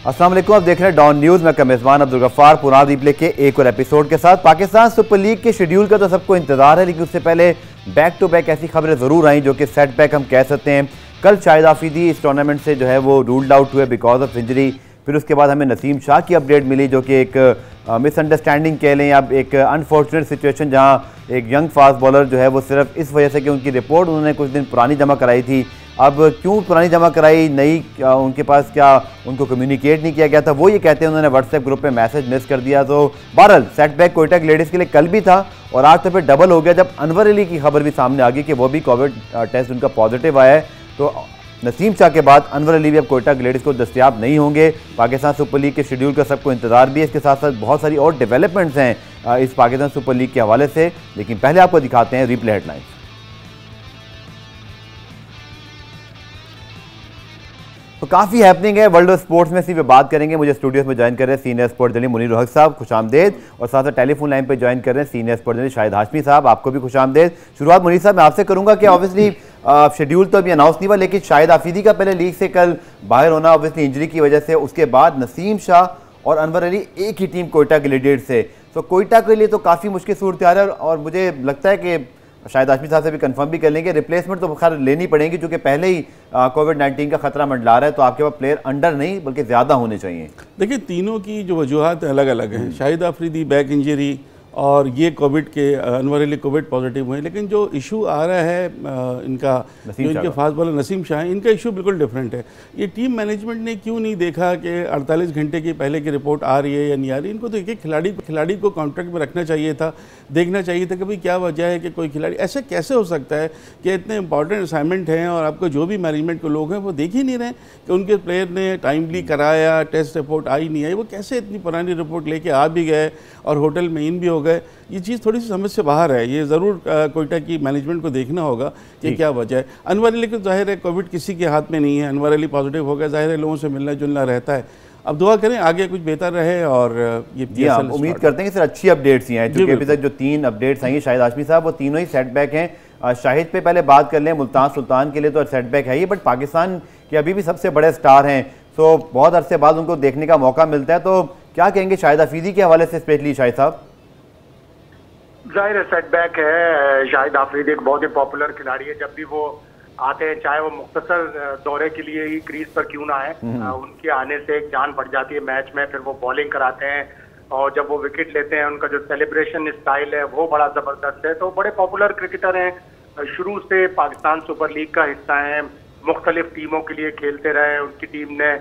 अस्सलाम वालेकुम, आप देख रहे हैं डॉन न्यूज़। मैं मेज़बान अब्दुल गफ्फार पुराना रिप्ले के एक और एपिसोड के साथ। पाकिस्तान सुपर लीग के शेड्यूल का तो सबको इंतजार है, लेकिन उससे पहले बैक टू बैक ऐसी खबरें ज़रूर आई जो कि सेटबैक हम कह सकते हैं। कल शाहिद आफरीदी इस टूर्नामेंट से जो है वो रूल्ड आउट हुए बिकॉज ऑफ इंजरी। फिर उसके बाद हमें नसीम शाह की अपडेट मिली जो कि एक मिसअंडरस्टैंडिंग कह लें या एक अनफॉर्चुनेट सिचुएशन, जहाँ एक यंग फास्ट बॉलर जो है वो सिर्फ इस वजह से कि उनकी रिपोर्ट उन्होंने कुछ दिन पुरानी जमा कराई थी। अब क्यों पुरानी जमा कराई, नई उनके पास क्या उनको कम्युनिकेट नहीं किया गया था, वो ये कहते हैं उन्होंने व्हाट्सएप ग्रुप पे मैसेज मिस कर दिया। तो बहरहाल सेटबैक कोयटा की लेडीज़ के लिए कल भी था और आज तो फिर डबल हो गया जब अनवर अली की खबर भी सामने आ गई कि वो भी कोविड टेस्ट उनका पॉजिटिव आया है। तो नसीम शाह के बाद अनवर अली भी अब कोयटा की लेडीज़ को दस्तियाब नहीं होंगे। पाकिस्तान सुपर लीग के शेड्यूल का सबको इंतजार भी है, इसके साथ साथ बहुत सारी और डेवलपमेंट्स हैं इस पाकिस्तान सुपर लीग के हवाले से। लेकिन पहले आपको दिखाते हैं रिप्ले हेडलाइंस। तो काफ़ी हैपनिंग है वर्ल्ड ऑफ स्पोर्ट्स में, इसी पे बात करेंगे। मुझे स्टूडियोज में ज्वाइन कर रहे हैं सीनियर स्पोर्ट जर्नलिस्ट मुनीर हक साहब, खुशामदेद। और साथ साथ टेलीफोन लाइन पे ज्वाइन कर रहे हैं senior sport journalist Shahid Hashmi साहब, आपको भी खुशामदेद। शुरुआत मुनीर साहब मैं आपसे करूंगा कि ऑब्वियसली शेड्यूल तो अभी अनाउंस नहीं हुआ, लेकिन शाहिद आफरीदी का पहले लीग से कल बाहर होना ऑब्वियसली इंजरी की वजह से, उसके बाद नसीम शाह और अनवर अली एक ही टीम कोयटा के लीडर से। तो कोयटा के लिए तो काफ़ी मुश्किल सूरत है और मुझे लगता है कि शायद आशमी साहब से भी कंफर्म भी कर लेंगे रिप्लेसमेंट तो खैर लेनी पड़ेगी, क्योंकि पहले ही कोविड-19 का खतरा मंडला रहा है। तो आपके पास प्लेयर अंडर नहीं बल्कि ज़्यादा होने चाहिए। देखिए, तीनों की जो वजूहत अलग अलग हैं। शाहिद आफरीदी बैक इंजरी और ये कोविड के अनवर अली कोविड पॉजिटिव हुए, लेकिन जो इशू आ रहा है इनका जो इनके फास्ट बॉलर नसीम शाह, इनका इशू बिल्कुल डिफरेंट है। ये टीम मैनेजमेंट ने क्यों नहीं देखा कि 48 घंटे की पहले की रिपोर्ट आ रही है या नहीं आ रही। इनको तो एक एक खिलाड़ी को कॉन्ट्रैक्ट में रखना चाहिए था, देखना चाहिए था कि भाई क्या वजह है कि कोई खिलाड़ी ऐसे कैसे हो सकता है कि इतने इंपॉर्टेंट असाइनमेंट हैं और आपको जो भी मैनेजमेंट के लोग हैं वो देख ही नहीं रहे कि उनके प्लेयर ने टाइमली कराया, टेस्ट रिपोर्ट आई नहीं आई, वो कैसे इतनी पुरानी रिपोर्ट लेके आ भी गए और होटल में इन भी हो गए। ये चीज़ थोड़ी सी समझ से बाहर है। ये ज़रूर कोयटा की मैनेजमेंट को देखना होगा कि क्या वजह है। अनवर अली को जाहिर है कोविड किसी के हाथ में नहीं है, अनवर अली पॉजिटिव हो गया, जाहिर है लोगों से मिलना जुलना रहता है। अब दुआ करें आगे कुछ बेहतर रहे और ये उम्मीद करते हैं कि सर अच्छी अपडेट्स ही हैं, क्योंकि अभी तक जो 3 अपडेट्स आई हैं शाहिद हाशमी साहब वो तीनों ही सेटबैक हैं। शाहिद पे पहले बात कर लें, मुल्तान सुल्तान के लिए तो सेटबैक है ही, बट पाकिस्तान के अभी भी सबसे बड़े स्टार हैं, तो बहुत अरसे बाद उनको देखने का मौका मिलता है। तो क्या कहेंगे शाहिद आफरीदी के हवाले से स्पेशली शाहिद साहब? जाहिर है सेटबैक है। शाहिद आफरीदी एक बहुत ही पॉपुलर खिलाड़ी है, जब भी वो आते हैं चाहे वो मुख्तसर दौरे के लिए ही क्रीज पर क्यों ना आए, उनके आने से एक जान बढ़ जाती है मैच में। फिर वो बॉलिंग कराते हैं और जब वो विकेट लेते हैं उनका जो सेलिब्रेशन स्टाइल है वो बड़ा ज़बरदस्त है। तो बड़े पॉपुलर क्रिकेटर हैं, शुरू से पाकिस्तान सुपर लीग का हिस्सा हैं, मुख्तलिफ टीमों के लिए खेलते रहे। उनकी टीम ने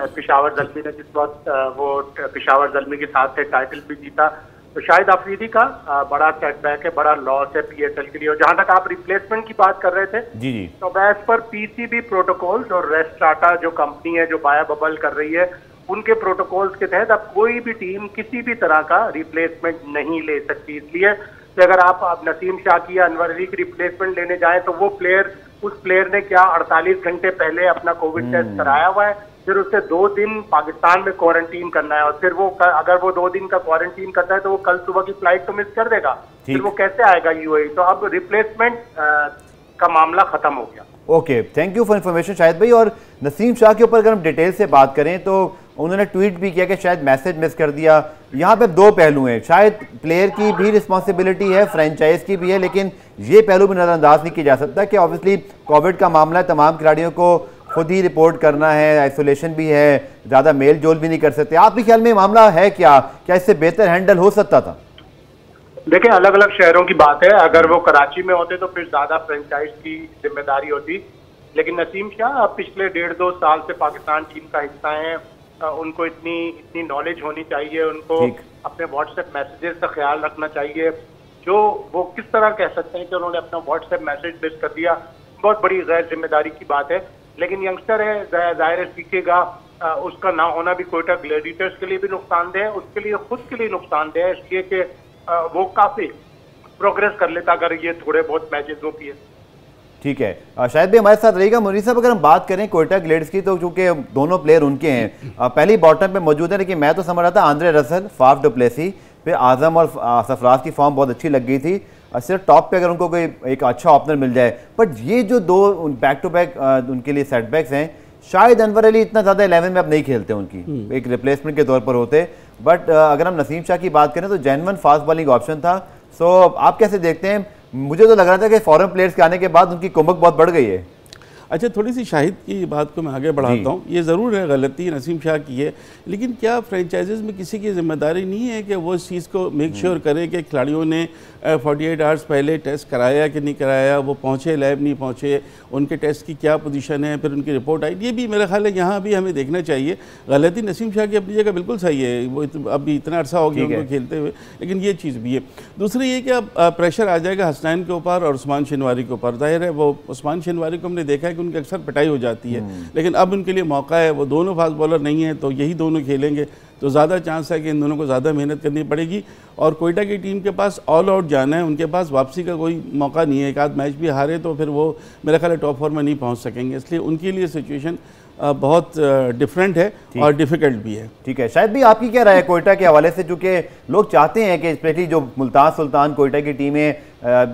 पेशावर ज़ल्मी ने जिस वक्त वो पेशावर ज़ल्मी के साथ से टाइटल भी जीता। तो शाहिद आफरीदी का बड़ा सेटबैक है, बड़ा लॉस है पीएसएल के लिए। और जहां तक आप रिप्लेसमेंट की बात कर रहे थे जी जी, तो एज पर पीसीबी प्रोटोकॉल्स और रेस्ट्राटा जो कंपनी है जो बाया बबल कर रही है, उनके प्रोटोकॉल्स के तहत अब कोई भी टीम किसी भी तरह का रिप्लेसमेंट नहीं ले सकती। इसलिए कि अगर आप नसीम शाह की या अनवर अली की रिप्लेसमेंट लेने जाए तो वो प्लेयर, उस प्लेयर ने क्या 48 घंटे पहले अपना कोविड टेस्ट कराया हुआ है, फिर उसे 2 दिन पाकिस्तान में क्वारंटीन करना है, और फिर वो अगर वो 2 दिन का क्वारंटीन करता है तो वो कल सुबह की फ्लाइट तो मिस कर देगा, फिर वो कैसे आएगा यूएई। तो अब रिप्लेसमेंट का मामला खत्म हो गया। Okay, thank you for information Shahid भाई। और नसीम शाह के ऊपर अगर हम डिटेल से बात करें तो उन्होंने ट्वीट भी किया कि शायद मैसेज मिस कर दिया। यहाँ पे 2 पहलू हैं, शायद प्लेयर की भी रिस्पॉन्सिबिलिटी है, फ्रेंचाइज की भी है, लेकिन ये पहलू भी नज़रअंदाज नहीं किया जा सकता कि ऑब्वियसली कोविड का मामला है, तमाम खिलाड़ियों को खुद ही रिपोर्ट करना है, आइसोलेशन भी है, ज़्यादा मेल जोल भी नहीं कर सकते। आपके ख्याल में मामला है क्या इससे बेहतर हैंडल हो सकता था? देखिए, अलग अलग शहरों की बात है। अगर वो कराची में होते तो फिर ज्यादा फ्रेंचाइज की जिम्मेदारी होती, लेकिन नसीम शाह पिछले 1.5-2 साल से पाकिस्तान टीम का हिस्सा हैं, उनको इतनी नॉलेज होनी चाहिए, उनको अपने व्हाट्सएप मैसेजेस का ख्याल रखना चाहिए। जो वो किस तरह कह सकते हैं कि उन्होंने अपना व्हाट्सएप मैसेज मिस कर दिया, बहुत बड़ी गैर जिम्मेदारी की बात है। लेकिन यंगस्टर है, जाहिर है सीखेगा, उसका ना होना भी कोयटा ग्लैडिएटर्स के लिए भी नुकसानदेह है, उसके लिए खुद के लिए नुकसानदेह है, इसलिए कि वो काफी प्रोग्रेस कर लेता अगर ये थोड़े बहुत मैचेस हो पिए। ठीक है, शायद भी हमारे साथ रहेगा। मुनीर साहब, अगर हम बात करें कोयटा ग्लेड्स की तो चूंकि दोनों प्लेयर उनके हैं, पहली बॉटम पे मौजूद है, लेकिन मैं तो समझ रहा था Andre Russell, Faf du Plessis, फिर आजम और सरफराज की फॉर्म बहुत अच्छी लग गई थी। सिर्फ टॉप पे अगर उनको कोई एक अच्छा ओपनर मिल जाए, बट ये जो 2 बैक टू बैक उनके लिए सेटबैक्स हैं, शायद अनवर अली इतना ज़्यादा 11 में अब नहीं खेलते उनकी, एक रिप्लेसमेंट के तौर पर होते। बट अगर हम नसीम शाह की बात करें तो जेन्युइन फास्ट बॉलिंग ऑप्शन था। सो आप कैसे देखते हैं? मुझे तो लग रहा था कि फॉरेन प्लेयर्स के आने के बाद उनकी कुमक बहुत बढ़ गई है। अच्छा, थोड़ी सी शाहिद की बात को मैं आगे बढ़ाता हूँ। ये ज़रूर है गलती नसीम शाह की है, लेकिन क्या फ्रेंचाइजीज में किसी की जिम्मेदारी नहीं है कि वो इस चीज़ को मेक श्योर करे कि खिलाड़ियों ने 48 आवर्स पहले टेस्ट कराया कि नहीं कराया, वो पहुँचे लैब नहीं पहुँचे, उनके टेस्ट की क्या पोजीशन है, फिर उनकी रिपोर्ट आई। ये भी मेरा ख्याल है यहाँ भी हमें देखना चाहिए। गलती नसीम शाह की अपनी जगह बिल्कुल सही है, वो अभी इतना अर्सा हो गया उनको खेलते हुए, लेकिन ये चीज़ भी है। दूसरी ये कि अब प्रेशर आ जाएगा हसनैन के ऊपर और उस्मान शनवारी के ऊपर। जाहिर है वो उस्मान शनवारी को हमने देखा है कि उनकी अक्सर पिटाई हो जाती है, लेकिन अब उनके लिए मौका है, वो दोनों फास्ट बॉलर नहीं है तो यही दोनों खेलेंगे, तो ज़्यादा चांस है कि इन दोनों को ज़्यादा मेहनत करनी पड़ेगी। और कोयटा की टीम के पास ऑल आउट जाना है, उनके पास वापसी का कोई मौका नहीं है। एक आध मैच भी हारे तो फिर वो मेरा ख्याल है टॉप 4 में नहीं पहुंच सकेंगे, इसलिए उनके लिए सिचुएशन बहुत डिफरेंट है और डिफिकल्ट भी है। ठीक है, शायद भी आपकी क्या राय है कोयटा के हवाले से, चूँकि लोग चाहते हैं कि स्पेशली जो मुल्तान सुल्तान कोयटा की टीमें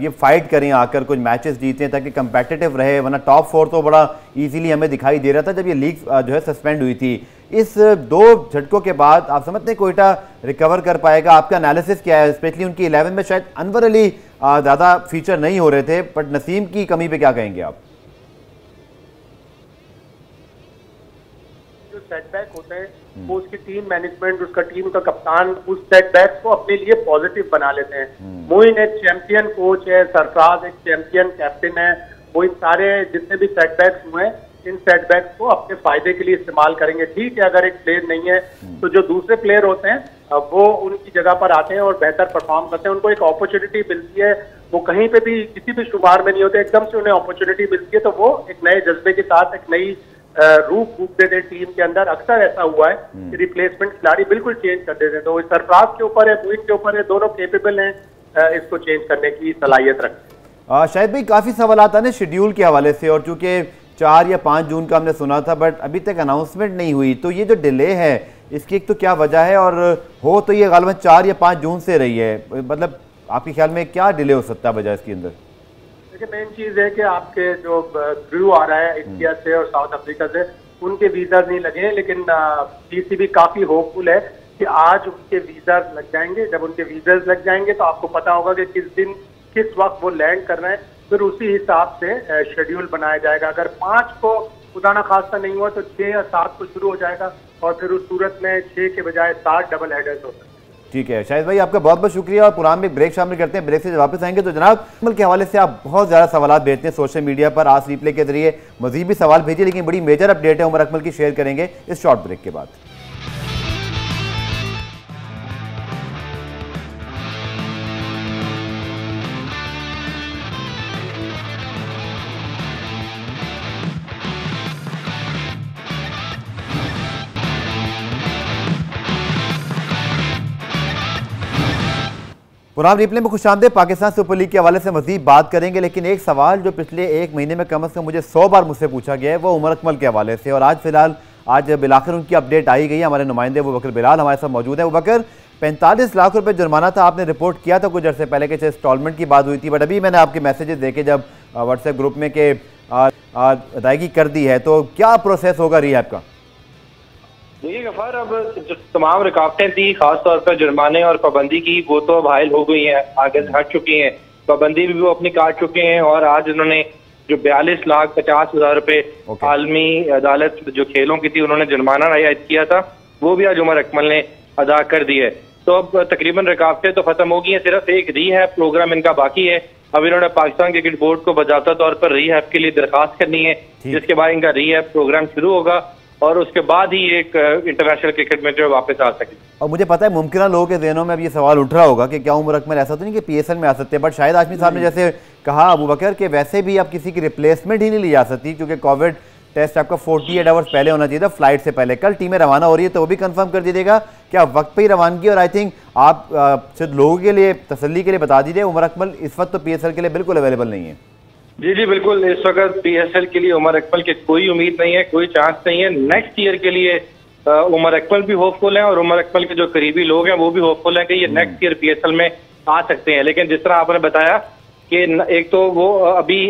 ये फाइट करें, आकर कुछ मैचेस जीतें ताकि कंपेटिटिव रहे, वरना टॉप 4 तो बड़ा इजीली हमें दिखाई दे रहा था जब ये लीग जो है सस्पेंड हुई थी। इस 2 झटकों के बाद आप समझते हैं कोयटा रिकवर कर पाएगा? आपका एनालिसिस क्या है? स्पेशली उनकी 11 में शायद अनवर अली ज़्यादा फीचर नहीं हो रहे थे, बट नसीम की कमी पे क्या कहेंगे आप? जो सेटबैक होते हैं वो उसकी टीम मैनेजमेंट, उसका टीम का कप्तान उस सेटबैक को अपने लिए पॉजिटिव बना लेते हैं। मोइन एक चैंपियन कोच है, सरफराज एक चैंपियन कैप्टन है, वो इन सारे जितने भी सेटबैक्स हुए हैं इन सेटबैक्स को अपने फायदे के लिए इस्तेमाल करेंगे। ठीक है, अगर एक प्लेयर नहीं है तो जो दूसरे प्लेयर होते हैं वो उनकी जगह पर आते हैं और बेहतर परफॉर्म करते हैं, उनको एक अपॉर्चुनिटी मिलती है। वो कहीं पे भी किसी भी शुमार में नहीं होते, एकदम से उन्हें अपॉर्चुनिटी मिलती है तो वो एक नए जज्बे के साथ एक नई रूप फूक देते टीम के अंदर। अक्सर ऐसा हुआ है कि रिप्लेसमेंट खिलाड़ी बिल्कुल चेंज कर देते हैं, तो सरफराज के ऊपर है, मुइन के ऊपर है, दोनों केपेबल हैं इसको चेंज करने की सलाहियत रखते। शायद भाई काफ़ी सवाल आता है ना शेड्यूल के हवाले से, और चूँकि 4 या 5 जून का हमने सुना था बट अभी तक अनाउंसमेंट नहीं हुई, तो ये जो डिले है इसकी एक तो क्या वजह है, और हो तो ये गालिबन 4 या 5 जून से रही है, मतलब आपके ख्याल में क्या डिले हो सकता है वजह इसके अंदर? देखिए, मेन चीज है कि आपके जो क्रू आ रहा है इंडिया से और साउथ अफ्रीका से, उनके वीजा नहीं लगे, लेकिन पीसीबी काफी होपफुल है कि आज उनके वीजा लग जाएंगे। जब उनके वीजा लग जाएंगे तो आपको पता होगा कि किस दिन किस वक्त वो लैंड कर रहे हैं, फिर उसी हिसाब से शेड्यूल बनाया जाएगा। अगर 5 को खुदा ना खास्ता नहीं हुआ तो 6 या 7 को शुरू हो जाएगा, और फिर उस सूरत में 6 के बजाय 7 डबल हेडर्स हो सकते हैं। ठीक है शाहिद भाई, आपका बहुत बहुत शुक्रिया। और पुरान में ब्रेक शामिल करते हैं, ब्रेक से वापस आएंगे तो जनाब कमल के हवाले से आप बहुत ज़्यादा सवाल भेजते हैं सोशल मीडिया पर, आज रिप्ले के जरिए मजीद भी सवाल भेजिए, लेकिन बड़ी मेजर अपडेट है उमर अकमल की, शेयर करेंगे इस शॉर्ट ब्रेक के बाद। पुरान रिप्ले में खुशामदीद। पाकिस्तान सुपर लीग के हवाले से मजीद बात करेंगे, लेकिन एक सवाल जो पिछले 1 महीने में कम अज़ कम मुझे 100 बार मुझसे पूछा गया है वो उमर अकमल के हवाले से, और आज फिलहाल बिलाखिर उनकी अपडेट आई गई है। हमारे नुमाइंदे अबूबकर बिलाल हमारे साथ मौजूद है। अबूबकर, 45 लाख रुपए जुर्माना था, आपने रिपोर्ट किया था कुछ अर्से पहले कि इंस्टॉलमेंट की बात हुई थी, बट अभी मैंने आपके मैसेजेस देखे जब व्हाट्सएप ग्रुप में कि अदायगी कर दी है, तो क्या प्रोसेस होगा रिहैब का? देखिए गफार, अब जो तमाम रुकावटें थी खासतौर पर जुर्माने और पाबंदी की, वो तो अब हायल हो गई हैं, आगे से हट चुकी हैं। पाबंदी भी वो अपनी काट चुके हैं, और आज उन्होंने जो 42,50,000 रुपए आलमी अदालत जो खेलों की थी उन्होंने जुर्माना आयद किया था, वो भी आज उमर अकमल ने अदा कर दी है। तो अब तकरीबन रुकावटें तो खत्म हो गई हैं, सिर्फ एक रीहैब प्रोग्राम इनका बाकी है। अब इन्होंने पाकिस्तान क्रिकेट बोर्ड को बजाता तौर पर रीहैब के लिए दरखास्त करनी है, जिसके बाद इनका रीहैब प्रोग्राम शुरू होगा और उसके बाद ही एक इंटरनेशनल क्रिकेट में जो वापस आ सके। और मुझे पता है मुमकिन लोगों के ज़हनों में अब ये सवाल उठ रहा होगा कि क्या उमर अकमल ऐसा तो नहीं कि पीएसएल में आ सकते हैं, बट शाहिद हाशमी साहब ने जैसे कहा अबूबकर कि वैसे भी अब किसी की रिप्लेसमेंट ही नहीं ली जा सकती, क्योंकि कोविड टेस्ट आपका 48 आवर्स पहले होना चाहिए था फ्लाइट से पहले। कल टीमें रवाना हो रही है तो वो भी कंफर्म कर दीजिएगा क्या वक्त पे ही रवानगी, और आई थिंक आप सिर्फ लोगों के लिए तसल्ली के लिए बता दीजिए उमर अकमल इस वक्त तो पीएसएल के लिए बिल्कुल अवेलेबल नहीं है। जी जी बिल्कुल, इस वक्त पीएसएल के लिए उमर अकमल की कोई उम्मीद नहीं है, कोई चांस नहीं है। नेक्स्ट ईयर के लिए उमर अकमल भी होपफुल है, और उमर अकमल के जो करीबी लोग हैं वो भी होपफुल हैं कि ये नेक्स्ट ईयर पीएसएल में आ सकते हैं। लेकिन जिस तरह आपने बताया कि एक तो वो अभी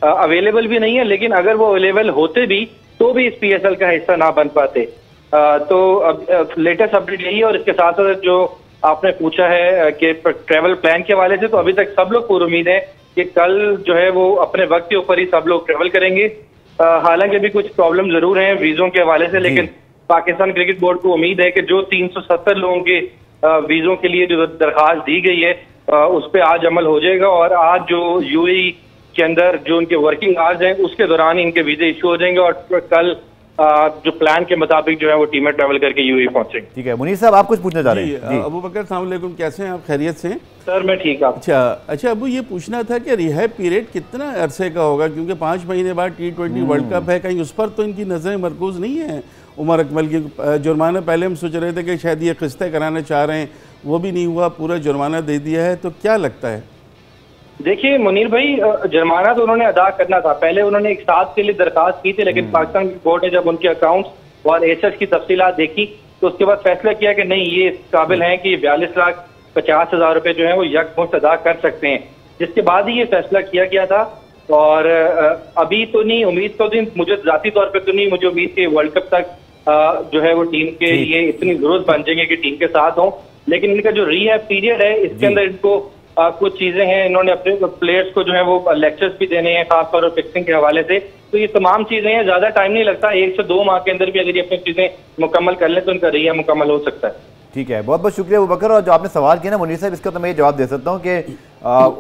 अवेलेबल भी नहीं है, लेकिन अगर वो अवेलेबल होते भी तो भी इस PSL का हिस्सा ना बन पाते। तो अब लेटेस्ट अपडेट यही है। और इसके साथ साथ जो आपने पूछा है कि ट्रैवल प्लान के हवाले से, तो अभी तक सब लोग पूरी उम्मीद है कि कल जो है वो अपने वक्त के ऊपर ही सब लोग ट्रैवल करेंगे। हालांकि अभी कुछ प्रॉब्लम जरूर हैं वीजों के हवाले से, लेकिन पाकिस्तान क्रिकेट बोर्ड को उम्मीद है कि जो 370 लोगों के वीजों के लिए जो दरखास्त दी गई है उस पर आज अमल हो जाएगा। और आज जो UAE के अंदर जो उनके वर्किंग आवर्स हैं उसके दौरान ही इनके वीजे इशू हो जाएंगे और कल जो प्लान के मुताबिक जो है वो टीमें ट्रैवल करके UAE पहुंचेंगे। ठीक है मुनीर साहब, आप कुछ पूछना चाह रहे हैं? अबू बकर अस्सलाम वालेकुम, कैसे हैं आप? खैरियत से? सर मैं ठीक हूं। अच्छा अबू, ये पूछना था कि रिहैब पीरियड कितना अरसे का होगा, क्योंकि 5 महीने बाद T20 वर्ल्ड कप है, कहीं उस पर तो इनकी नजरें मरकूज नहीं है उमर अकमल की? जुर्माना पहले हम सोच रहे थे कि शायद ये किस्तें कराना चाह रहे हैं, वो भी नहीं हुआ, पूरा जुर्माना दे दिया है, तो क्या लगता है? देखिए मुनीर भाई, जुर्माना तो उन्होंने अदा करना था। पहले उन्होंने एक साथ के लिए दरखास्त की थी, लेकिन पाकिस्तान बोर्ड ने जब उनके अकाउंट्स और एसेट्स की तफसीलात देखी तो उसके बाद फैसला किया कि नहीं, ये काबिल हैं कि 42,50,000 रुपए जो है वो यकमुश्त अदा कर सकते हैं, जिसके बाद ही ये फैसला किया गया था। और अभी तो नहीं, उम्मीद तो नहीं, मुझे जाती तौर पर तो नहीं, मुझे उम्मीद कि वर्ल्ड कप तक जो है वो टीम के लिए इतनी जरूरत बन जाएंगे कि टीम के साथ हों। लेकिन इनका जो रिहैब पीरियड है इसके अंदर इनको कुछ चीजें हैं, इन्होंने अपने प्लेयर्स को जो है वो लेक्चर्स भी देने हैं, खासतौर पर फिक्सिंग के हवाले से। तो ये तमाम चीजें हैं, ज्यादा टाइम नहीं लगता, 1 से 2 माह के अंदर भी अगर ये अपनी चीजें मुकम्मल कर ले तो उनका रिहैब मुकम्मल हो सकता है। ठीक है, बहुत बहुत शुक्रिया अबू बकर। और जो आपने सवाल किया ना मुनीर साहब, इसका तो मैं ये जवाब दे सकता हूँ कि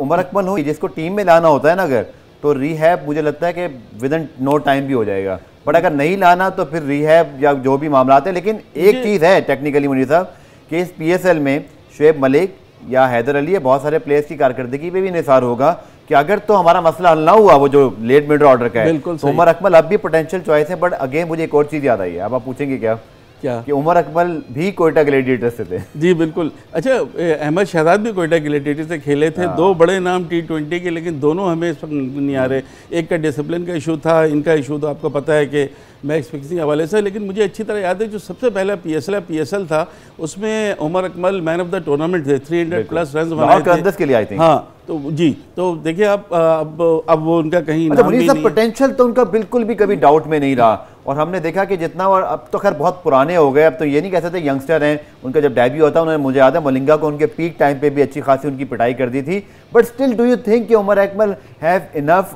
उमर अकमल हो जिसको टीम में लाना होता है ना अगर, तो रिहैब मुझे लगता है कि विद इन नो टाइम भी हो जाएगा, बट अगर नहीं लाना तो फिर रिहैब या जो भी मामला है। लेकिन एक चीज़ है टेक्निकली मुनीर साहब कि इस PSL में शुएब मलिक या हैदर अली है, बहुत सारे प्लेयर्स की कारकर्दगी पे भी निसार होगा कि अगर तो हमारा मसला हल ना हुआ वो जो लेट मिड ऑर्डर का है, तो उमर अकमल अब भी पोटेंशियल चॉइस है। बट अगेन मुझे एक और चीज़ याद आई है, अब आप पूछेंगे क्या कि उमर अकमल भी कोयटा ग्लैडिएटर्स से थे? जी बिल्कुल। अच्छा, अहमद शहजाद भी कोयटा ग्लैडिएटर्स से खेले थे। 2 बड़े नाम T20 के, लेकिन दोनों हमें इस वक्त नहीं आ रहे। एक का डिसिप्लिन का इशू था, इनका इशू तो आपको पता है कि मैच फिक्सिंग हवाले से। लेकिन मुझे अच्छी तरह याद है जो सबसे पहला PSL था उसमें Umar Akmal man of the tournament थे, 300+ रन बनाए थे के लिए आई थी। हाँ तो जी, तो देखिए आप अब वो उनका कहीं नाम भी नहीं। पोटेंशियल तो उनका बिल्कुल भी कभी डाउट में नहीं रहा, और हमने देखा कि जितना, और अब तो खैर बहुत पुराने हो गए, अब तो ये नहीं कह सकते यंगस्टर हैं। उनका जब डेब्यू होता है, उन्होंने, मुझे याद है मलिंगा को उनके पीक टाइम पे भी अच्छी खासी उनकी पिटाई कर दी थी। But still do you think कि Umar Akmal have enough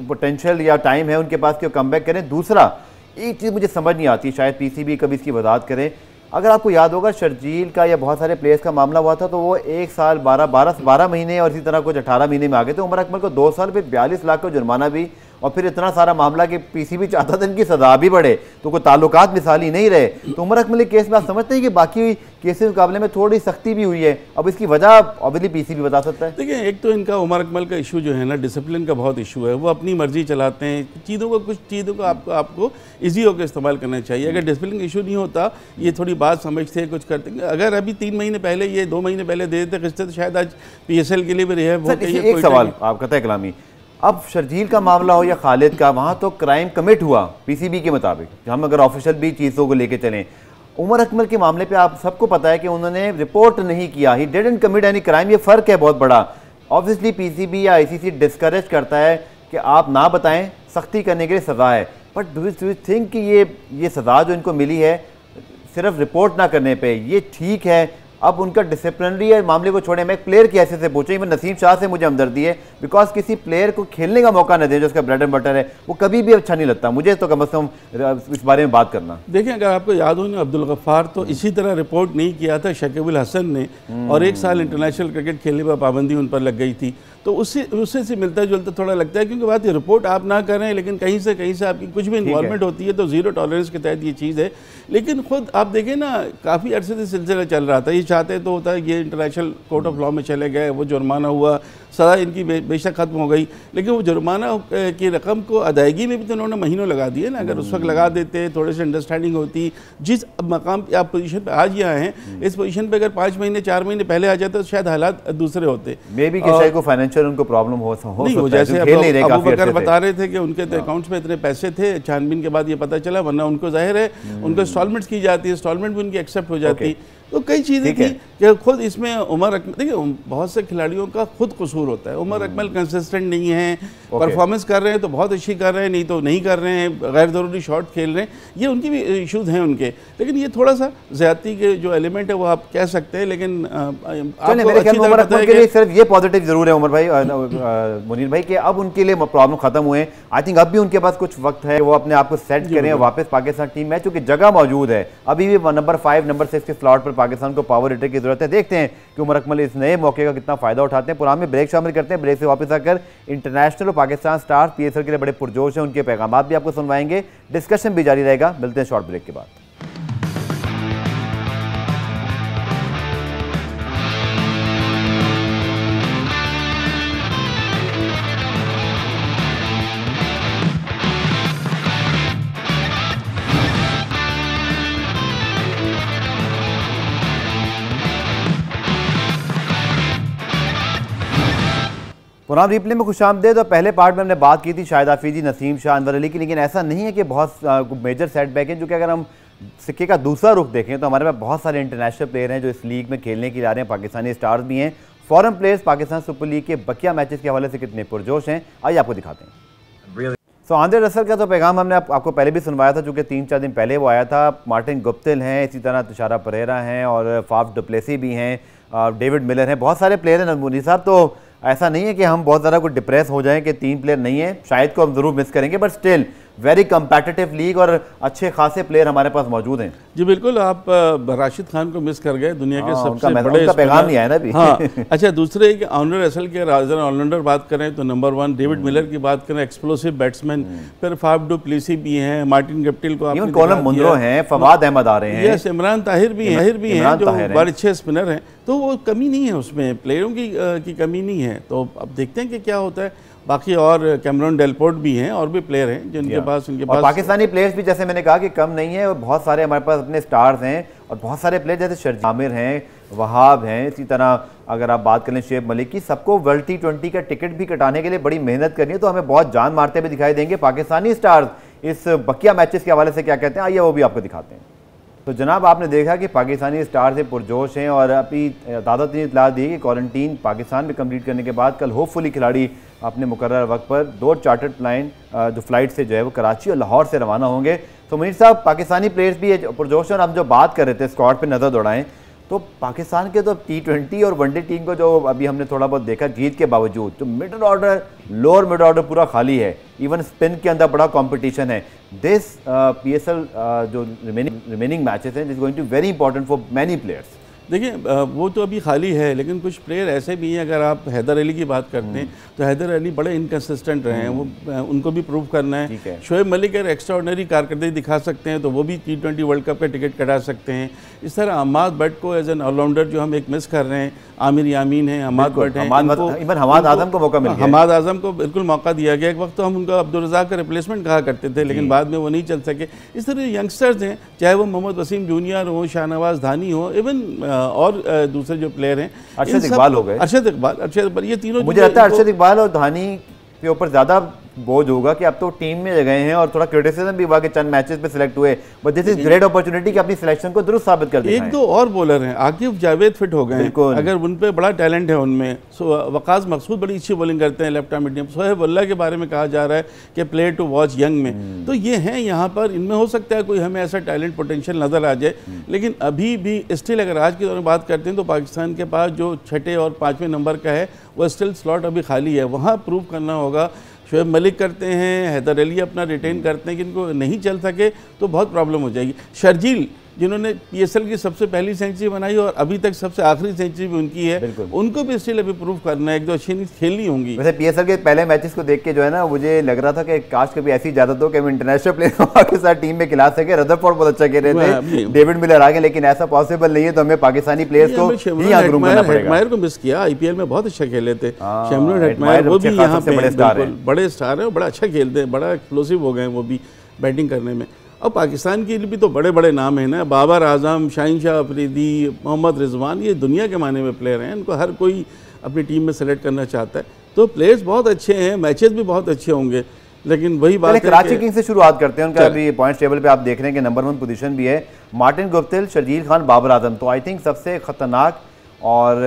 potential या टाइम है उनके पास कि वो कम बैक करें? दूसरा एक चीज़ मुझे समझ नहीं आती, शायद PCB कभी इसकी वजाहत करें। अगर आपको याद होगा शर्जील का या बहुत सारे प्लेयर्स का मामला हुआ था, तो वो 1 साल 12 महीने और इसी तरह कुछ 18 महीने में आ गए थे। उमर अकमल को 2 साल पे 42 लाख का जुर्माना भी, और फिर इतना सारा मामला कि PCB चाहता था इनकी सजा भी बढ़े, तो कोई ताल्लुकात मिसाली नहीं रहे। तो उमर अकमल के केस में आप समझते हैं कि बाकी केस के मुकाबले में थोड़ी सख्ती भी हुई है? अब इसकी वजह ऑब्वियसली PCB बता सकता है। देखिए, एक तो इनका उमर अकमल का इशू जो है ना, डिसिप्लिन का बहुत इशू है। वो अपनी मर्जी चलाते हैं कुछ चीज़ों को आपको ईजी होकर इस्तेमाल करना चाहिए। अगर डिसिप्लिन का इशू नहीं होता, ये थोड़ी बात समझते कुछ करते। अगर अभी 3 महीने पहले, ये 2 महीने पहले दे देते किस्ते, तो शायद आज PSL के लिए भी रिहैब होते। एक सवाल आपका तय कलामी, अब शर्जील का मामला हो या खालिद का, वहाँ तो क्राइम कमिट हुआ PCB के मुताबिक, हम अगर ऑफिशियल भी चीज़ों को लेके चलें। उमर अकमल के मामले पे आप सबको पता है कि उन्होंने रिपोर्ट नहीं किया, he didn't commit any crime. ये फ़र्क है बहुत बड़ा। ऑब्वियसली PCB या ICC डिस्करेज करता है कि आप ना बताएं, सख्ती करने के लिए सज़ा है। बट डू यू थिंक कि ये सज़ा जो इनको मिली है सिर्फ रिपोर्ट ना करने पे, ये ठीक है? अब उनका डिसिप्लिनरी मामले को छोड़े, मैं एक प्लेयर की हैसियत से पूछूं, मैं नसीम शाह से मुझे हमदर्दी है, बिकॉज किसी प्लेयर को खेलने का मौका न दें जो उसका ब्रेड एंड बटर है, वो कभी भी अच्छा नहीं लगता मुझे। तो कम से कम इस बारे में बात करना। देखिए, अगर आपको याद हो ना, अब्दुल गफ्फार तो इसी तरह रिपोर्ट नहीं किया था शकीबुल हसन ने, और 1 साल इंटरनेशनल क्रिकेट खेलने पर पाबंदी उन पर लग गई थी। तो उससे से मिलता जुलता थोड़ा लगता है, क्योंकि बात ये रिपोर्ट आप ना करें, लेकिन कहीं से आपकी कुछ भी इन्वॉल्वमेंट होती है तो ज़ीरो टॉलरेंस के तहत ये चीज़ है। लेकिन खुद आप देखें ना, काफ़ी अरसे से सिलसिला चल रहा था, ये चाहते तो होता है ये इंटरनेशनल कोर्ट ऑफ लॉ में चले गए, वो जुर्माना हुआ, सज़ा इनकी बेशक ख़त्म हो गई, लेकिन वो जुर्माना की रकम को अदायगी में भी तो उन्होंने महीनों लगा दिए ना। अगर उस वक्त लगा देते, थोड़े से अंडरस्टैंडिंग होती, जिस मकाम पर आप पोजीशन पे आज यहाँ हैं, इस पोजीशन पे अगर 5 महीने 4 महीने पहले आ जाते तो शायद हालात दूसरे होते। मे बी शायद को फाइनेंशियल उनको प्रॉब्लम हो नहीं, जैसे अबू बकर बता रहे थे कि उनके तो अकाउंट्स में इतने पैसे थे, छानबीन के बाद ये पता चला, वरना उनको जाहिर है उनको इंस्टॉलमेंट्स की जाती है, इंस्टॉलमेंट भी उनकी एक्सेप्ट हो जाती। तो कई चीज़ें थी कि खुद इसमें उमर अकमल, देखिए बहुत से खिलाड़ियों का खुद कसूर होता है। उमर अकमल कंसिस्टेंट नहीं है, परफॉर्मेंस कर रहे हैं तो बहुत अच्छी कर रहे हैं, नहीं तो नहीं कर रहे हैं, गैर ज़रूरी शॉट खेल रहे हैं, ये उनकी भी इशूज़ हैं उनके। लेकिन ये थोड़ा सा ज़्यादती के जो एलिमेंट है वो आप कह सकते हैं, लेकिन उमर अकमल के लिए सिर्फ ये पॉजिटिव जरूर है उमर भाई, मुनीर भाई, कि अब उनके लिए प्रॉब्लम खत्म हुए। आई थिंक अब भी उनके पास कुछ वक्त है, वो अपने आप को सेट करें वापस पाकिस्तान टीम में, चूंकि जगह मौजूद है। अभी भी नंबर 5 नंबर 6 के स्लॉट पर पाकिस्तान को पावर हिटर की जरूरत है। देखते हैं कि उमर अकमल इस नए मौके का कितना फायदा उठाते हैं। प्रोग्राम में ब्रेक शामिल करते हैं, ब्रेक से वापस आकर इंटरनेशनल और पाकिस्तान स्टार्स PSL के लिए बड़े पुरजोश हैं, उनके पैगाम भी आपको सुनवाएंगे, डिस्कशन भी जारी रहेगा। मिलते हैं शॉर्ट ब्रेक के बाद। प्रोग्राम रिप्ले में खुशामदीद। तो पहले पार्ट में हमने बात की थी शाहिद आफरीदी, नसीम शाह, अनवर अली की, लेकिन ऐसा नहीं है कि बहुत मेजर सेटबैक हैं, जो कि अगर हम सिक्के का दूसरा रुख देखें तो हमारे पास बहुत सारे इंटरनेशनल प्लेयर हैं जो इस लीग में खेलने के लिए आ रहे हैं। पाकिस्तानी स्टार्स भी हैं, foreign players Pakistan super league के बकिया मैचेस के हवाले से कितने पुरजोश हैं, आइए आपको दिखाते हैं। सो आंद्रे रसल का तो पैगाम हमने आपको पहले भी सुनवाया था, चूँकि 3-4 दिन पहले वो आया था। मार्टिन गुप्टिल हैं, इसी तरह तुषारा परेरा हैं और फाफ डुप्लेसी भी हैं, डेविड मिलर हैं, बहुत सारे प्लेयर हैं मुनीर साहब। तो ऐसा नहीं है कि हम बहुत ज़्यादा कुछ डिप्रेस हो जाएं कि 3 प्लेयर नहीं है, शायद को हम ज़रूर मिस करेंगे, बट स्टिल वेरी कम्पैटिटिव लीग और अच्छे खासे प्लेयर हमारे पास मौजूद हैं। जी बिल्कुल, आप राशिद खान को मिस कर गए, दुनिया के सबसे बड़े पैगाम नहीं आया ना अभी। हाँ अच्छा, दूसरे एक आंद्रे रसल के ऑलराउंडर बात करें तो नंबर 1 डेविड मिलर की बात करें, एक्सप्लोसिव बैट्समैन, फिर फाफ डुप्लेसी भी हैं, मार्टिन गुप्टिल को कॉलम मुंद्रो हैं, फवाद अहमद आ रहे हैं, यस, इमरान ताहिर भी हैं जो बड़े अच्छे स्पिनर हैं। तो वो कमी नहीं है उसमें, प्लेयरों की कमी नहीं है। तो अब देखते हैं कि क्या होता है। बाकी और कैमरन डेलपोर्ट भी हैं और भी प्लेयर हैं जिनके पास पाकिस्तानी प्लेयर्स भी जैसे मैंने कहा कि कम नहीं है, और बहुत सारे हमारे पास अपने स्टार्स हैं और बहुत सारे प्लेयर जैसे शर्जील आमिर हैं, वहाब हैं, इसी तरह अगर आप बात करें शेब मलिक की, सबको वर्ल्ड T20 का टिकट भी कटाने के लिए बड़ी मेहनत करनी है। तो हमें बहुत जान मारते हुए दिखाई देंगे। पाकिस्तानी स्टार्स इस बकिया मैचेस के हवाले से क्या कहते हैं, आइए वो भी आपको दिखाते हैं। तो जनाब आपने देखा कि पाकिस्तानी स्टार से पुरजोश हैं और अभी ताज़ा तरीन इत्तला दी कि क्वारंटीन पाकिस्तान में कंप्लीट करने के बाद कल होपफुली खिलाड़ी अपने मुकर्रर वक्त पर 2 चार्टर्ड जो फ्लाइट से जो है वो कराची और लाहौर से रवाना होंगे। तो मुनीर साहब, पाकिस्तानी प्लेयर्स भी पुरजोश हैं और हम जो बात कर रहे थे स्क्वाड पर नज़र दौड़ाएँ तो पाकिस्तान के तो T20 और वनडे टीम को जो अभी हमने थोड़ा बहुत देखा जीत के बावजूद, जो middle order lower middle order पूरा खाली है, इवन स्पिन के अंदर बड़ा कंपटीशन है। दिस PSL जो रिमेनिंग मैचेस हैं, this going to very important for many players. देखिए वो तो अभी खाली है, लेकिन कुछ प्लेयर ऐसे भी हैं। अगर आप हैदर अली की बात करते हैं तो हैदर अली बड़े इनकन्सिस्टेंट रहे हैं, वो उनको भी प्रूव करना है। शोएब मलिक अगर एक्स्ट्राऑर्डिनरी कारकर्दगी दिखा सकते हैं तो वो भी T20 वर्ल्ड कप का टिकट कटा सकते हैं। इस तरह अहमद बट को एज एन ऑलराउंडर जो हम एक मिस कर रहे हैं, आमिर यामीन है, अहमद बट हैं, इवन हमाद आजम को मौका मिल गया। हमाद आजम को बिल्कुल मौका दिया गया। एक वक्त तो हम उनको अब्दुल रज़ाक का रिप्लेसमेंट कहा करते थे, लेकिन बाद में वो नहीं चल सके। इस तरह यंगस्टर्स हैं, चाहे वो मोहम्मद वसीम जूनियर हो, शाहनवाज धानी हो, इवन और दूसरे जो प्लेयर हैं, अरशद इकबाल हो गए, अरशद इकबाल, ये तीनों मुझे लगता है अरशद इकबाल और धानी के ऊपर ज़्यादा बोझ होगा कि अब तो टीम में गए हैं और थोड़ा क्रिटिसिज्म भी हुआ कि चंद मैचेस पे सिलेक्ट हुए, but this is great opportunity कि अपनी सिलेक्शन को दुरुस्त साबित कर दिखाएं। 1-2 और बॉलर हैं, आकिफ जावेद फिट हो गए हैं, अगर उन पे बड़ा टैलेंट है उनमें। वकास मकसूद बड़ी अच्छी बॉलिंग करते हैं लेफ्ट आर्म मीडियम। सोहेब अल्लाह के बारे में कहा जा रहा है कि प्लेयर टू वॉच यंग में, तो ये हैं यहाँ पर। इनमें हो सकता है कोई हमें ऐसा टैलेंट पोटेंशियल नज़र आ जाए, लेकिन अभी भी स्टिल अगर आज के दौर में बात करते हैं तो पाकिस्तान के पास जो 6 और 5वें नंबर का है वो स्टिल स्लॉट अभी खाली है, वहाँ प्रूव करना होगा। शोएब मलिक करते हैं, हैदर अली अपना रिटेन करते हैं कि इनको नहीं चल सके तो बहुत प्रॉब्लम हो जाएगी। शर्जील जिन्होंने PSL की सबसे पहली सेंचुरी बनाई और अभी तक सबसे आखिरी सेंचुरी भी उनकी है, उनको भी स्टिल अभी प्रूव करना है, 1-2 अच्छी खेलनी होंगी। वैसे PSL के पहले मैचेस को देख के जो है ना, मुझे लग रहा था कि काश कभी ऐसी इजाजत हो कि हम इंटरनेशनल प्लेयर के साथ टीम में खिला सके। रदरफोर्ड बहुत अच्छा खेल रहे थे, डेविड मिलर आ गए, लेकिन ऐसा पॉसिबल नहीं है। तो हमें पाकिस्तानी प्लेयर्स को ही आगरूम करना पड़ेगा। हेटमायर को मिस किया, IPL में बहुत अच्छा खेले थे शमरून हेटमायर, वो भी यहाँ पे बड़े स्टार हैं, बड़ा अच्छा खेलते हैं, बड़ा एक्सप्लोसिव हो गए वो भी बैटिंग करने में। और पाकिस्तान के लिए भी तो बड़े बड़े नाम हैं ना, बाबर आजम, शाहीन शाह अफरीदी, मोहम्मद रिजवान, ये दुनिया के माने में प्लेयर हैं, इनको हर कोई अपनी टीम में सेलेक्ट करना चाहता है। तो प्लेयर्स बहुत अच्छे हैं, मैचेस भी बहुत अच्छे होंगे, लेकिन वही बात है कराची किंग्स से शुरुआत करते हैं। उनका अभी पॉइंट्स टेबल पे आप देख रहे हैं कि नंबर 1 पोजीशन भी है, मार्टिन गुप्टिल, शर्जील खान, बाबर आजम। तो आई थिंक सबसे खतरनाक और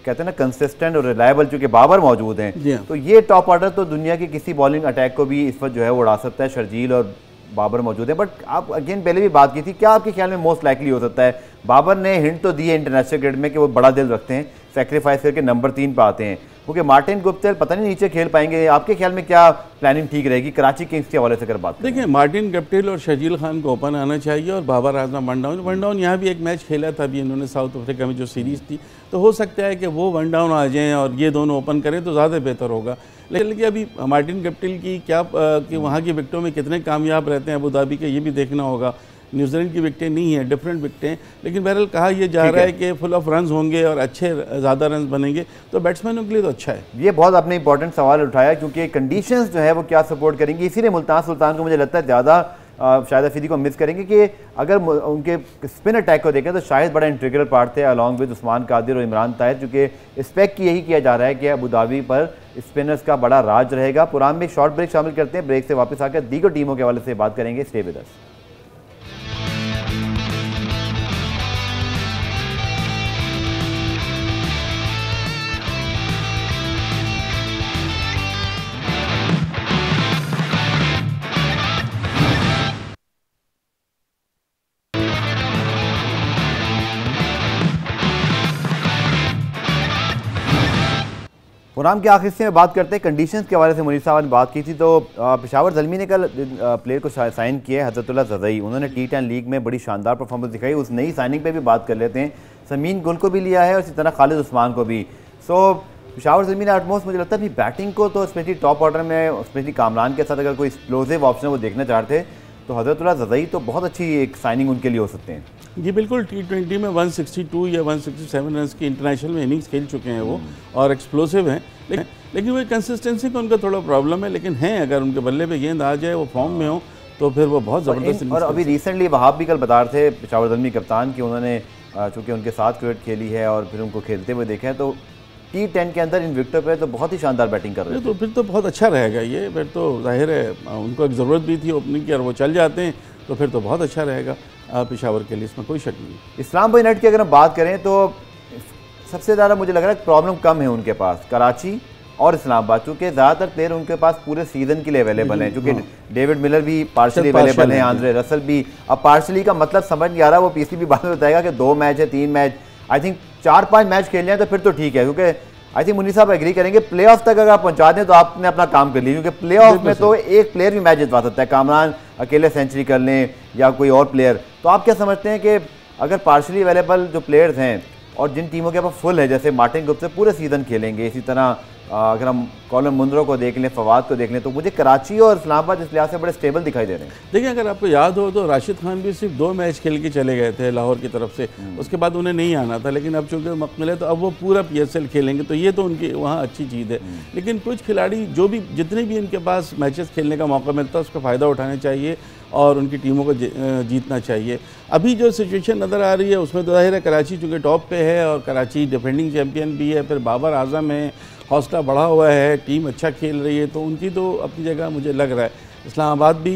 कहते हैं ना कंसिस्टेंट और रिलायबल चूंकि बाबर मौजूद हैं, तो ये टॉप ऑर्डर तो दुनिया के किसी बॉलिंग अटैक को भी इस वक्त जो है वो उड़ा सकता है। शर्जील और बाबर मौजूद है, बट आप अगेन पहले भी बात की थी, क्या आपके ख्याल में मोस्ट लाइकली हो सकता है? बाबर ने हिंट तो दी है इंटरनेशनल क्रिकेट में कि वो बड़ा दिल रखते हैं, सेक्रीफाइस करके नंबर 3 पे आते हैं, क्योंकि मार्टिन गुप्टिल पता नहीं नीचे खेल पाएंगे। आपके ख्याल में क्या प्लानिंग ठीक रहेगी कराची किंग्स के हवाले से अगर बात? देखिए, मार्टिन गुप्टिल और शर्जील खान को ओपन आना चाहिए और बाबर आजम वन डाउन यहाँ भी एक मैच खेला था अभी इन्होंने साउथ अफ्रीका में जो सीरीज़ थी, तो हो सकता है कि वो वन डाउन आ जाएँ और ये दोनों ओपन करें तो ज़्यादा बेहतर होगा। लेकिन अभी मार्टिन गुप्टिल की क्या कि वहाँ की विकेटों में कितने कामयाब रहते हैं अबू धाबी के, ये भी देखना होगा। न्यूजीलैंड की विकेटें नहीं है, डिफरेंट विकेटें, लेकिन बहरहाल कहा यह जा रहा है कि फुल ऑफ रन्स होंगे और अच्छे ज़्यादा रन्स बनेंगे, तो बैट्समैनों के लिए तो अच्छा है। ये बहुत आपने इंपॉर्टेंट सवाल उठाया, क्योंकि कंडीशंस जो है वो क्या सपोर्ट करेंगी, इसीलिए मुल्तान सुल्तान को मुझे लगता है ज़्यादा शाहिद अफरीदी को मिस करेंगे कि अगर उनके स्पिन अटैक को देखें तो शायद बड़ा इंटीग्रल पार्ट थे अलॉन्ग विद उस्मान कादिर और इमरान ताहिर, क्योंकि एक्सपेक्ट यही किया जा रहा है कि अबू धाबी पर स्पिनर्स का बड़ा राज रहेगा। पुरान में एक शॉर्ट ब्रेक शामिल करते हैं, ब्रेक से वापस आकर दीगर टीमों के हवाले से बात करेंगे। Stay with us. प्रोग्राम के आखिर से बात करते हैं कंडीशंस के हवाले से। मुनीर साहब ने बात की थी, तो पेशावर ज़ल्मी ने कल प्लेयर को साइन किया है, हज़रतुल्लाह ज़ज़ई। उन्होंने T10 लीग में बड़ी शानदार परफॉर्मेंस दिखाई। उस नई साइनिंग पे भी बात कर लेते हैं। समीन गुल को भी लिया है और इसी तरह खालिद उस्मान को भी। सो पेशावर ज़ल्मी ने ऑलमोस्ट मुझे लगता है अपनी बैटिंग को तो स्पेशली टॉप ऑर्डर में स्पेशली कामरान के साथ अगर कोई एक्सप्लोसिव ऑप्शन वो देखना चाहते थे तो हज़रतुल्लाह ज़ज़ई तो बहुत अच्छी एक साइनिंग उनके लिए हो सकते हैं। जी बिल्कुल, T20 में 162 या 167 रन की इंटरनेशनल में इनिंग्स खेल चुके हैं वो और एक्सप्लोसिव हैं, लेकिन वो कंसिस्टेंसी का उनका थोड़ा प्रॉब्लम है। लेकिन हैं, अगर उनके बल्ले पे गेंद आ जाए, वो फॉर्म में हो, तो फिर वो बहुत ज़बरदस्त। और अभी रिसेंटली वहाब भी कल बता रहे थे पेशावर ज़ल्मी कप्तान कि उन्होंने चूँकि उनके साथ क्रिकेट खेली है और फिर उनको खेलते हुए देखा है, तो T10 के अंदर इन विकेटों पे तो बहुत ही शानदार बैटिंग कर रहे हैं। तो फिर तो बहुत अच्छा रहेगा ये, फिर तो जाहिर है उनको एक ज़रूरत भी थी ओपनिंग की और वो चल जाते हैं, तो फिर तो बहुत अच्छा रहेगा पेशावर के लिए, इसमें कोई शक नहीं। इस्लामाबाद यूनाइटेड की अगर हम बात करें तो सबसे ज़्यादा मुझे लग रहा है प्रॉब्लम कम है उनके पास, कराची और इस्लामाबाद, चूँकि ज़्यादातर प्लेयर उनके पास पूरे सीज़न के लिए अवेलेबल हैं, चूँकि डेविड मिलर भी पार्शली अवेलेबल हैं, आंद्रे रसल भी। अब पार्शली का मतलब समझ नहीं आ रहा, वो PCB बाद में बताएगा कि 2 मैच है 3 मैच, आई थिंक 4-5 मैच खेल जाए तो फिर तो ठीक है, क्योंकि आई थिंक मुनीर साहब एग्री करेंगे प्ले ऑफ तक अगर आप पहुंचा दें तो आपने अपना काम कर लिया, क्योंकि प्ले ऑफ में तो एक प्लेयर भी मैच जितवा सकता है, कामरान अकेले सेंचुरी कर लें या कोई और प्लेयर। तो आप क्या समझते हैं कि अगर पार्शली अवेलेबल जो प्लेयर्स हैं और जिन टीमों के पास फुल है, जैसे मार्टिन गुप्टिल पूरे सीजन खेलेंगे, इसी तरह अगर हम कॉलम मुंद्रो को देख लें, फवाद को देख लें, तो मुझे कराची और इस्लामाबाद इस लिहाज से बड़े स्टेबल दिखाई दे रहे हैं। देखिए, अगर आपको याद हो तो राशिद खान भी सिर्फ 2 मैच खेल के चले गए थे लाहौर की तरफ से, उसके बाद उन्हें नहीं आना था, लेकिन अब चूँकि मौका मिले तो अब वो पूरा PSL खेलेंगे, तो ये तो उनकी वहाँ अच्छी चीज़ है। लेकिन कुछ खिलाड़ी जो भी जितने भी इनके पास मैचेस खेलने का मौका मिलता है उसका फ़ायदा उठाना चाहिए और उनकी टीमों को जीतना चाहिए। अभी जो सिचुएशन नज़र आ रही है उसमें तो जाहिर है कराची चूँकि टॉप पे है और कराची डिफेंडिंग चैम्पियन भी है, फिर बाबर आजम है, हौसला बढ़ा हुआ है, टीम अच्छा खेल रही है, तो उनकी तो अपनी जगह मुझे लग रहा है। इस्लामाबाद भी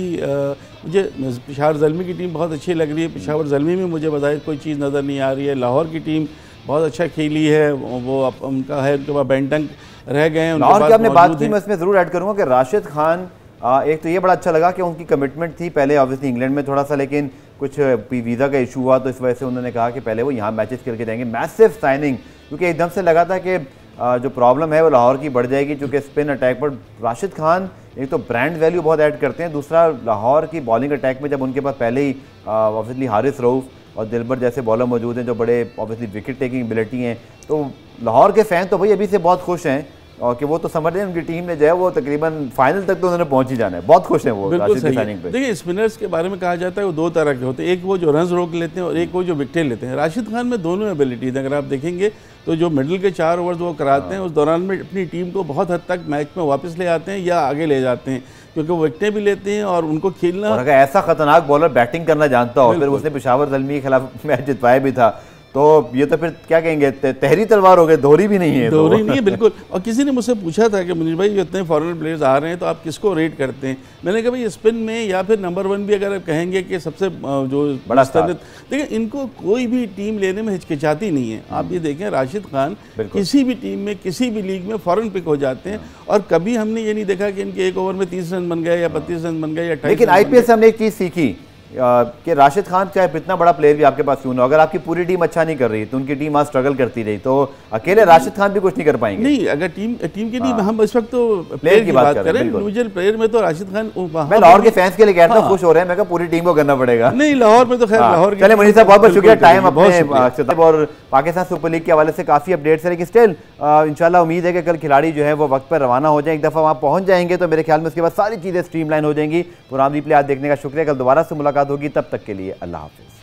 मुझे पेशावर ज़ल्मी की टीम बहुत अच्छी लग रही है, पेशावर ज़ल्मी में मुझे बज़ाहिर कोई चीज़ नज़र नहीं आ रही है। लाहौर की टीम बहुत अच्छा खेली है, वो उनका है, उनके पास बेंटंग रह गए हैं। लाहौर की आपने बात की, मैं इसमें ज़रूर ऐड करूँगा कि राशिद खान एक तो ये बड़ा अच्छा लगा कि उनकी कमिटमेंट थी पहले ऑब्वियसली इंग्लैंड में थोड़ा सा, लेकिन कुछ वीज़ा का इशू हुआ तो इस वजह से उन्होंने कहा कि पहले वो यहाँ मैचेस खेल के जाएंगे। मैसिव साइनिंग, क्योंकि एकदम से लगा था कि जो प्रॉब्लम है वो लाहौर की बढ़ जाएगी, क्योंकि स्पिन अटैक पर राशिद खान एक तो ब्रांड वैल्यू बहुत ऐड करते हैं, दूसरा लाहौर की बॉलिंग अटैक में जब उनके पास पहले ही ऑब्वियसली हारिस रऊफ और दिलबर जैसे बॉलर मौजूद हैं जो बड़े ऑब्वियसली विकेट टेकिंग एबिलिटी हैं, तो लाहौर के फ़ैन तो भाई अभी से बहुत खुश हैं और कि वो तो समझ रहे हैं उनकी टीम ने जो है वो तकरीबन फाइनल तक तो उन्होंने पहुंच ही जाना है, बहुत खुश हैं वो राशिद की साइनिंग पे। देखिए, स्पिनर्स के बारे में कहा जाता है वो 2 तरह के होते हैं, एक वो जो रन रोक लेते हैं और एक वो जो विकेटें लेते हैं। राशिद खान में दोनों एबिलिटीज, अगर आप देखेंगे तो जो मिडिल के 4 ओवर्स वो कराते हैं उस दौरान में अपनी टीम को बहुत हद तक मैच में वापस ले आते हैं या आगे ले जाते हैं, क्योंकि वो विकेटें भी लेते हैं और उनको खेलना। और अगर ऐसा खतरनाक बॉलर बैटिंग करना जानता हो, फिर उसने पेशावर ज़ल्मी के खिलाफ मैच जितवाया भी था, तो ये तो फिर क्या कहेंगे, तहरी तलवार हो गए, दोहरी भी नहीं है। दोहरी नहीं है बिल्कुल। और किसी ने मुझसे पूछा था कि मुनीर भाई इतने फॉरेन प्लेयर्स आ रहे हैं तो आप किसको रेट करते हैं? मैंने कहा भाई स्पिन में या फिर नंबर 1 भी अगर आप कहेंगे कि सबसे जो बड़ा देखिए, इनको कोई भी टीम लेने में हिचकिचाती नहीं है। आप ये देखें, राशिद खान किसी भी टीम में किसी भी लीग में फॉरेन पिक हो जाते हैं, और कभी हमने ये नहीं देखा कि इनके एक ओवर में 30 रन बन गए या 32 रन बन गए या 28। लेकिन आईपीएल से हमने एक चीज सीखी कि राशिद खान चाहे इतना बड़ा प्लेयर भी आपके पास क्यों ना, अगर आपकी पूरी टीम अच्छा नहीं कर रही तो उनकी टीम आज स्ट्रगल करती रही, तो अकेले राशिद खान भी कुछ नहीं कर पाएंगे। नहीं, अगर टीम के लिए हम इस वक्त तो प्लेयर की बात करें, इंडिविजुअल प्लेयर में तो राशिद खान। मैं लाहौर के फैंस के लिए कहता हूं, खुश हो रहे हैं, मैं कहा पूरी टीम को करना पड़ेगा। नहीं, लाहौर में तो खैर लाहौर। चलिए मुनीर साहब, बहुत बहुत शुक्रिया, टाइम अपने और पाकिस्तान सुपर लीग के हवाले से काफी अपडेट्स है, लेकिन स्टिल इंशाल्लाह उम्मीद है कि कल खिलाड़ी जो है वो वक्त पर रवाना हो जाए। एक दफा वहां पहुंच जाएंगे तो मेरे ख्याल में उसके बाद सारी चीजें स्ट्रीमलाइन हो जाएंगी। पुरानी प्ले आज देखने का शुक्रिया, कल दोबारा से मुलाकात होगी, तब तक के लिए अल्लाह हाफिज।